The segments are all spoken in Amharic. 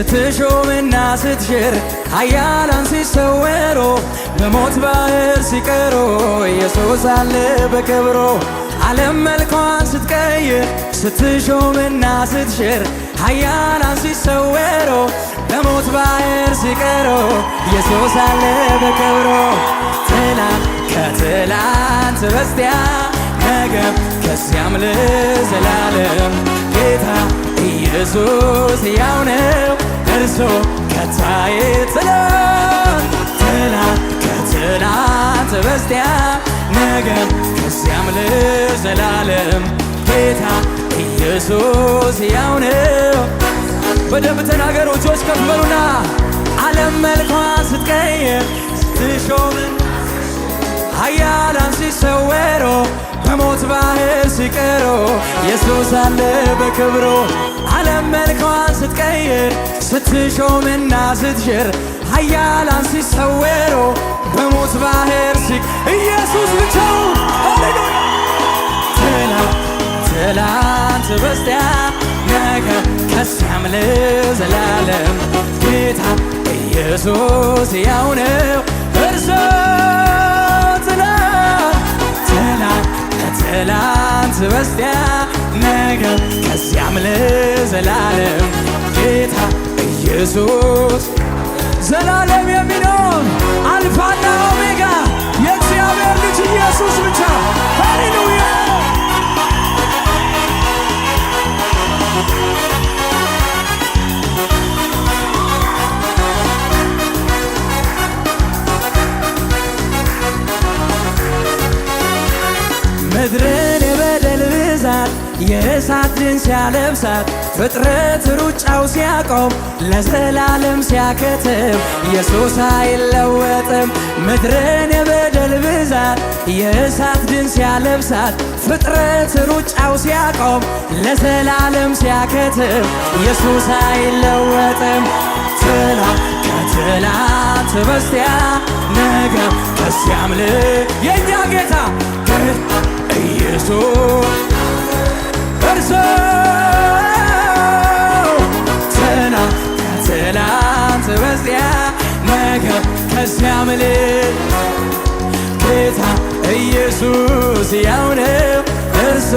ስትሾምና ስትሽር ኃያላን ሲሰወሩ በሞት ባህር ሲቀሩ ኢየሱስ አለ በክብሩ ዓለም መልኳን ስትቀይር ስትሾምና ስትሽር ኃያላን ሲሰወሩ በሞት ባህር ሲቀሩ ኢየሱስ አለ በክብሩ ትላንት ከትላንት በስቲያ ነገም ከዚያም ለዘላለም ጌታ ኢየሱስ ሕያው ነው እርሱ ከታይ ትላንት ከትላንት በስቲያ ነገም ከዚያም ለዘላለም ጌታ ኢየሱስ ሕያው ነው። በደንብ ተናገሩ፣ እጆች ከፍ በሉና ዓለም መልኳን ስትቀይር ስትሾምን ኃያላን ሲሰወሩ በሞት ባህር ሲቀሩ ኢየሱስ አለ በክብሩ ዓለም መልኳን ስትቀይር ስትሾምና ስትሽር ኃያላን ሲሰወሩ በሞት ባህር ኢየሱስ ብቻውን ሃሌሉያ ትላንት በስቲያ ነገ ከዚያም ለዘላለም ጌታ ኢየሱስ ሕያው ነው እርሱ ትላንት በስቲያ ነገ ከዚያም ለዘላለም ጌታ ኢየሱስ ዘላለም የሚኖር አልፋና ኦሜጋ የእግዚአብሔር ልጅ ኢየሱስ ብቻ ሃሌሉያ ምድርን የበደል ብዛት የእሳት ድን ሲያለብሳት ፍጥረት ሩጫው ሲያቆም ለዘላለም ሲያከትም ኢየሱስ አይለወጥም። ምድርን የበደል ብዛት የእሳት ድን ሲያለብሳት ፍጥረት ሩጫው ሲያቆም ለዘላለም ሲያከትም ኢየሱስ አይለወጥም። ከትላንት በስቲያ ነገ ከዚያም የእኛ ጌታ ኢየሱስ እርሱ ከትላንት በስቲያ ነገ ከዚያም ጌታ ኢየሱስ ሕያው ነው እርሱ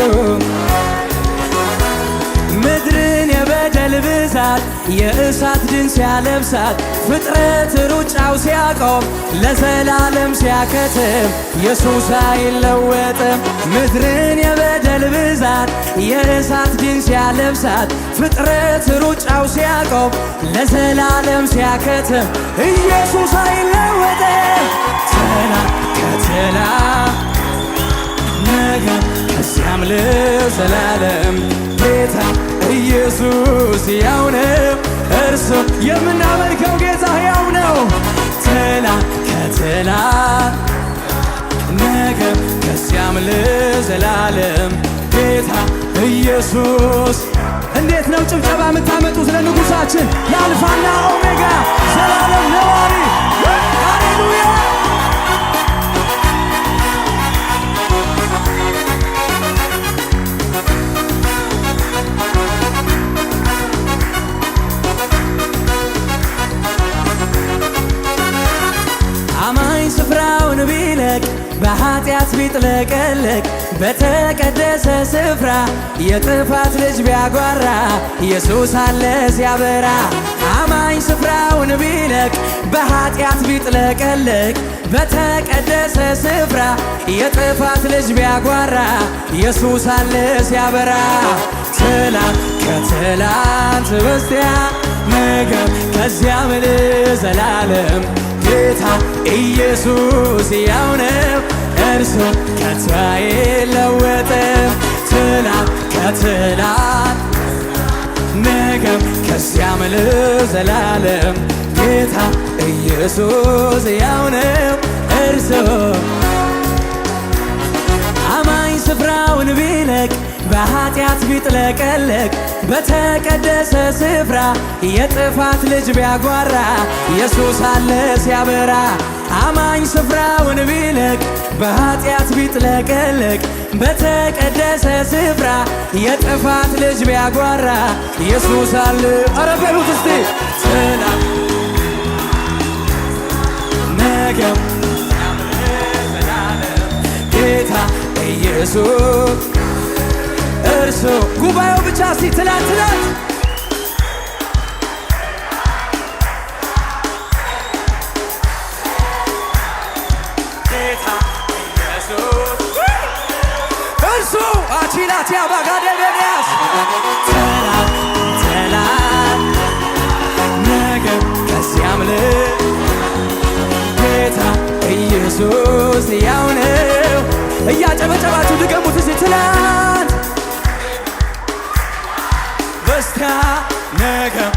ምድርን የበደል ብዛት የእሳት ድን ሲያለብሳት ፍጥረት ሩጫው ሲያቆም ለዘላለም ሲያከትም ኢየሱስ አይለወጥም። ምድርን የበደል ብዛት የእሳት ድን ሲያለብሳት ፍጥረት ሩጫው ሲያቆም ለዘላለም ሲያከትም ኢየሱስ አይለወጥም። ከትላንት ነገ ከዚያም ለዘላለም ጌታ ኢየሱስ ሕያው ነው እርሱ የምናመልከው ጌታ ሕያው ነው። ከትላንት ነገ ከዚያም ለዘላለም ጌታ ኢየሱስ። እንዴት ነው ጭብጨባ የምታመጡት ለንጉሳችን ለአልፋና ኦሜጋ ዘላለም ነዋሪ ሃሌሉያ ስፍራውን ቢለቅ በኃጢአት ቢጥለቀለቅ በተቀደሰ ስፍራ የጥፋት ልጅ ቢያጓራ ኢየሱስ አለ ሲያበራ። አማኝ ስፍራውን ቢለቅ በኃጢአት ቢጥለቀለቅ በተቀደሰ ስፍራ የጥፋት ልጅ ቢያጓራ ኢየሱስ አለ ሲያበራ። ከትላንት በስቲያ ነገ ከዚያም ለዘላለም ጌታ ኢየሱስ ሕያው ነው እርሱ ከቶ አይለወጥም። ከትላንት ነገም ከዚያም ለዘላለም ጌታ ኢየሱስ ሕያው ነው እርሱ። አማኝ ስፍራውን ቢለቅ በኃጢአት ቢጥለቀለቅ በተቀደሰ ስፍራ የጥፋት ልጅ ቢያጓራ ኢየሱስ አለ ሲያበራ። አማኝ ስፍራውን ቢለቅ በኃጢአት ቢጥለቀለቅ በተቀደሰ ስፍራ የጥፋት ልጅ ቢያጓራ ኢየሱስ አለ። ኧረ በሉት እስቲ ትናንት ነገም ጌታ ኢየሱስ እርሱ። ጉባኤው ብቻ እስቲ ትናንት አቺላት ያባጋደበያስ ትናንት ነገም ከዚያም ጌታ ኢየሱስ ያው ነው። እያጨበጨባችሁ ድገሙት እስቲ ትናንት በስቲያ ነገም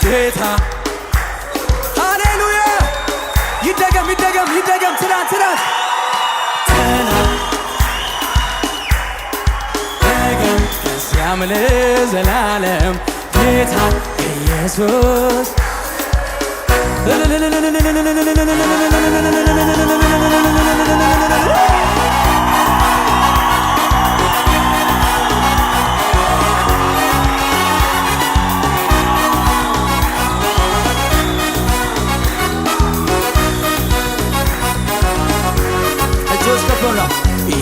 ጌታ ሃሌሉያ። ይደገም ይደገም ይደገም ትናንት ነገም ከዚያም ለዘላለም ጌታ ኢየሱስ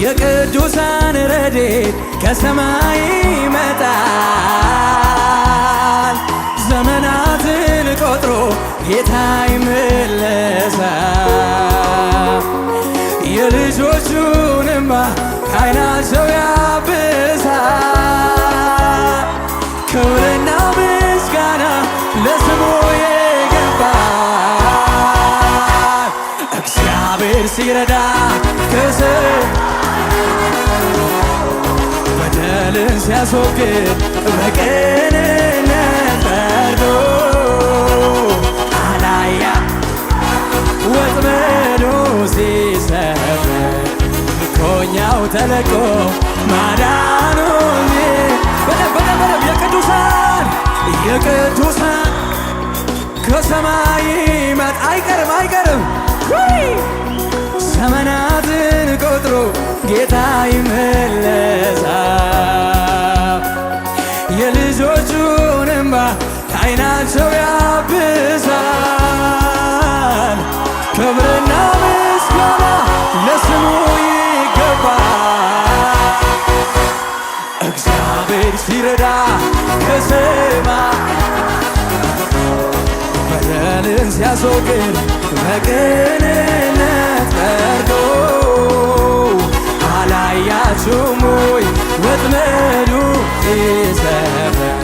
የቅዱሳን ረድኤት ከሰማይ ይመጣል። ዘመናትን ቆጥሮ ጌታ ይመለሳል። የልጆቹን እንባ ከዓይናቸው ያብሳል። ክብርና ምስጋና ለስሙ ይገባል። እግዚአብሔር ሲረዳ በደልን ሲያስወግድ በቅንነት ፈርዶ አላያ ወጥመዱ ሲሰበር ምርኮኛው ተለቆ ማዳኑ በደንብ የቅዱሳን ከሰማይ ይመጣ አይቀርም ዘመናትን ቆጥሮ ጌታ ይመለሳል። የልጆቹን እንባ ከዓይናቸው ያብሳል። ክብርና ምስጋና ለስሙ ይገባል። እግዚአብሔር ሲረዳ ከሰማይ በደልን ሲያስወግድ በቅንነት ፈርዶ አላያችሁም ወይ ወጥመዱ ሲሰበር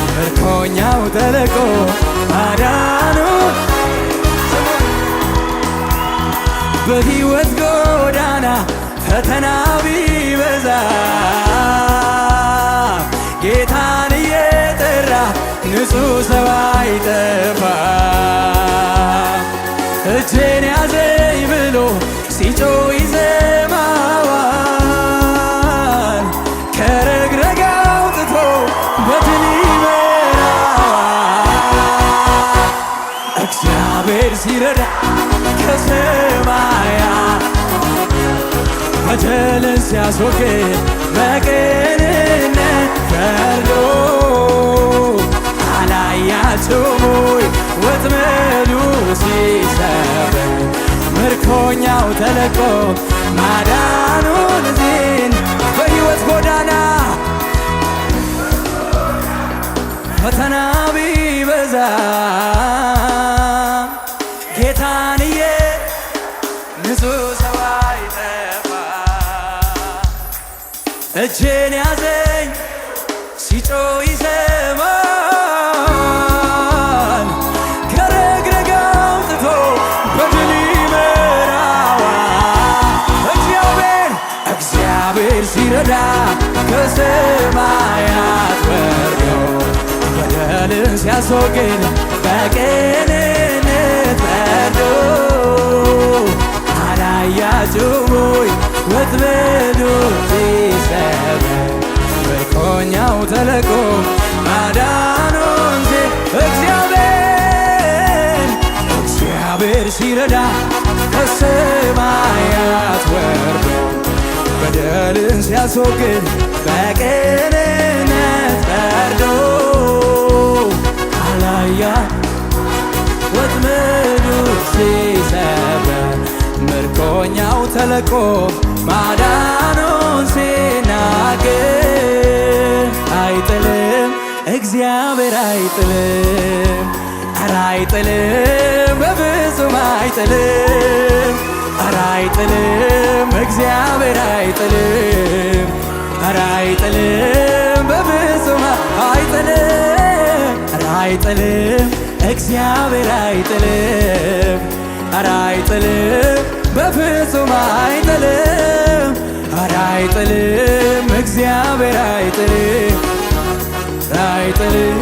ምርኮኛው ተለቆ ማዳኑ። በሕይወት ጎዳና ፈተና ቢበዛ ጌታን እየጠራ ንጹሕ ሰው አይጠፋ። እጄን ያዘኝ ብሎ ሲጮህ ይሰማዋል። ከረግረግ አውጥቶ በድል ይመራዋል። እግዚአብሔር ሲረዳ ከሰማያት በደልን ሲያስወግድ በቅንነት ፈርዶ አላያችሁም ወይ ወጥመዱ ሲሰበር ምርኮኛው ተለቆ ማዳኑን ዜን። በሕይወት ጎዳና ፈተና ቢበዛ ጌታንዬ ንጹሕ ሰው አይጠፋ። እጄን ያዘኝ ሲጮህ ይሰማል። ከረግረግ አውጥቶ በድል ይመራዋል። እግዚአብሔር ሲረዳ ከሰማያት ወርዶ በደልን ሲያስወግድ በቅንነት ፈርዶ አላያችሁም ወይ ወጥመዱ ሲሰበር ምርኮኛው ተለቆ ማዳኑን እግዚአብሔር እግዚአብሔር ሲረዳ ከሰማያት ወርዶ በደልን ሲያስወግድ በቅንነት ፈርዶ አላያ ወጥመዱ ሲሰበር ምርኮኛው ተለቆ ማዳኑን ሲናገር አይጥልም እግዚአብሔር አይጥልም፣ ኧረ አይጥልም በፍጹም አይጥልም፣ ኧረ አይጥልም እግዚአብሔር አይጥልም፣ ኧረ አይጥልም በፍጹም አይጥልም፣ ኧረ አይጥልም እግዚአብሔር አይጥልም፣ ኧረ አይጥልም በፍጹም አይጥልም፣ ኧረ አይጥልም እግዚአብሔር አይጥልም፣ አይጥልም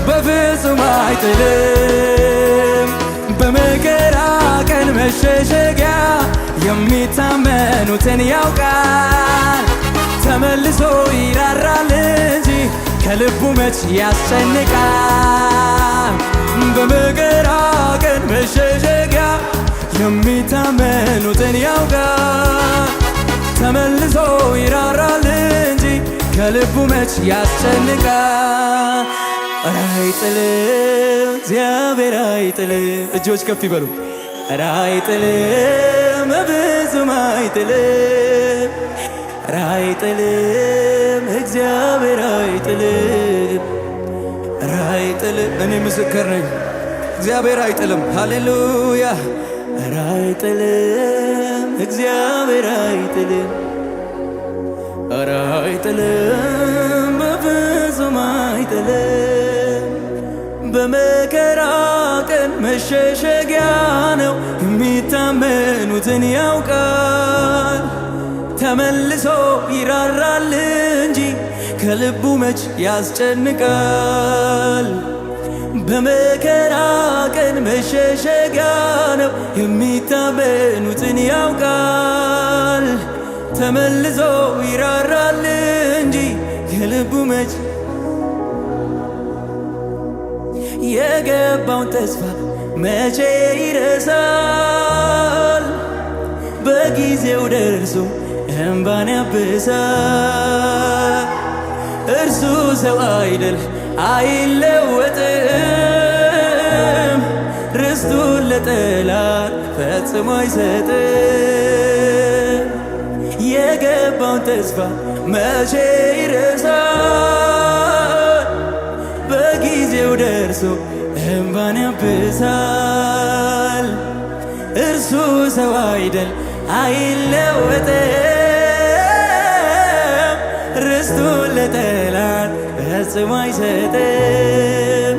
በፍጹም አይጥልም። በመከራ ቀን መሸሸጊያ የሚታመኑትን ያውቃል። ተመልሶ ይራራል እንጂ ከልቡ መች ያስጨንቃል። በመከራ ቀን መሸሸጊያ የሚታመኑትን ያውቃል። ተመልሶ ይራራል እንጂ ከልቡ መች ያስጨንቃል። ኧረ አይጥልም እግዚአብሔር አይጥልም። እጆች ከፍ ይበሉ። ኧረ አይጥልም በፍጹም አይጥልም፣ ኧረ አይጥልም እግዚአብሔር አይጥልም፣ ኧረ አይጥልም። እኔ ምስክር ነኝ፣ እግዚአብሔር አይጥልም። ሃሌሉያ። ኧረ አይጥልም እግዚአብሔር አይጥልም፣ ኧረ አይጥልም በፍጹም አይጥልም። በመከራ ቀን መሸሸጊያ ነው፣ የሚታመኑትን ያውቃል። ተመልሶ ይራራል እንጂ ከልቡ መች ያስጨንቃል። በመከራ ቀን መሸሸጊያ ነው፣ የሚታመኑትን ያውቃል። ተመልሶ ይራራል እንጂ ከልቡ መች የገባውን ተስፋ መቼ ይረሳል። በጊዜው ደርሶ እንባን ያብሳል። እርሱ ሰው አይደል አይለወጥም፣ ርስቱን ለጠላት ፈጽሞ አይሰጥም። የገባውን ተስፋ መቼ ይረሳል። በጊዜው ደርሶ እንባን ያብሳል። እርሱ ሰው አይደል አይለወጥም፣ ርስቱን ለጠላት ፈጽሞ አይሰጥም።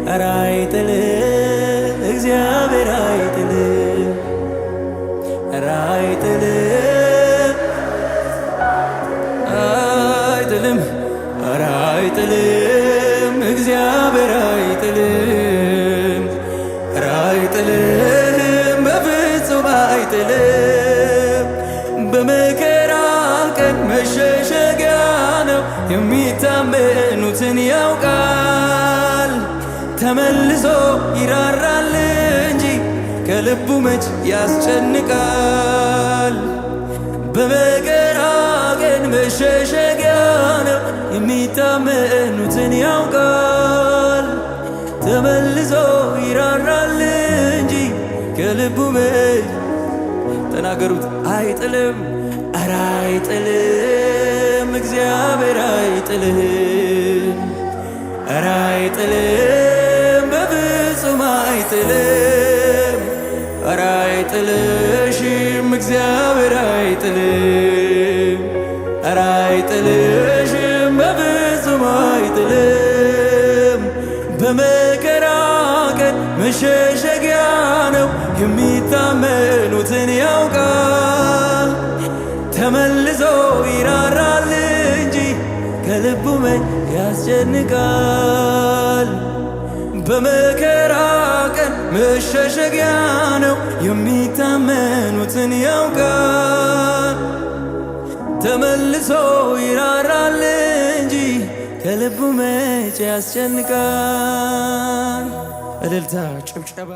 ኧረ አይጥልም እግዚአብሔር አይጥልም፣ ኧረ አይጥልም አይጥልም፣ ኧረ አይጥልም እግዚአብሔር አይጥልም፣ ኧረ አይጥልም በፍጹም አይጥልም። በመከራ ቀን መሸሸጊያ ነው፣ የሚታመኑትን ያውቃል። ተመልሶ ይራራል እንጂ ከልቡ መች ያስጨንቃል። በመከራ ቀን መሸሸጊያ ነው፣ የሚታመኑትን ያውቃል። ተመልሶ ይራራል እንጂ ከልቡ መች ተናገሩት አይጥልም፣ ኧረ አይጥልም እግዚአብሔር አይጥልም፣ ኧረ አይጥልም በፍጹም አይጥልም፣ ኧረ አይጥልሽም እግዚአብሔር አይጥልም፣ ኧረ አይጥልሽም በፍጹም አይጥልም። በመከራ ቀን መሸሸጊያ ነው፣ የሚታመኑትን ያውቃል። ተመልሶ ይራራል እንጂ ከልቡ መች ያስጨንቃል። በመከራ ቀን መሸሸጊያ ነው፣ የሚታመኑትን ያውቃል። ተመልሶ ይራራል እንጂ ከልቡ መች ያስጨንቃል። እልልታ ጭብጨባ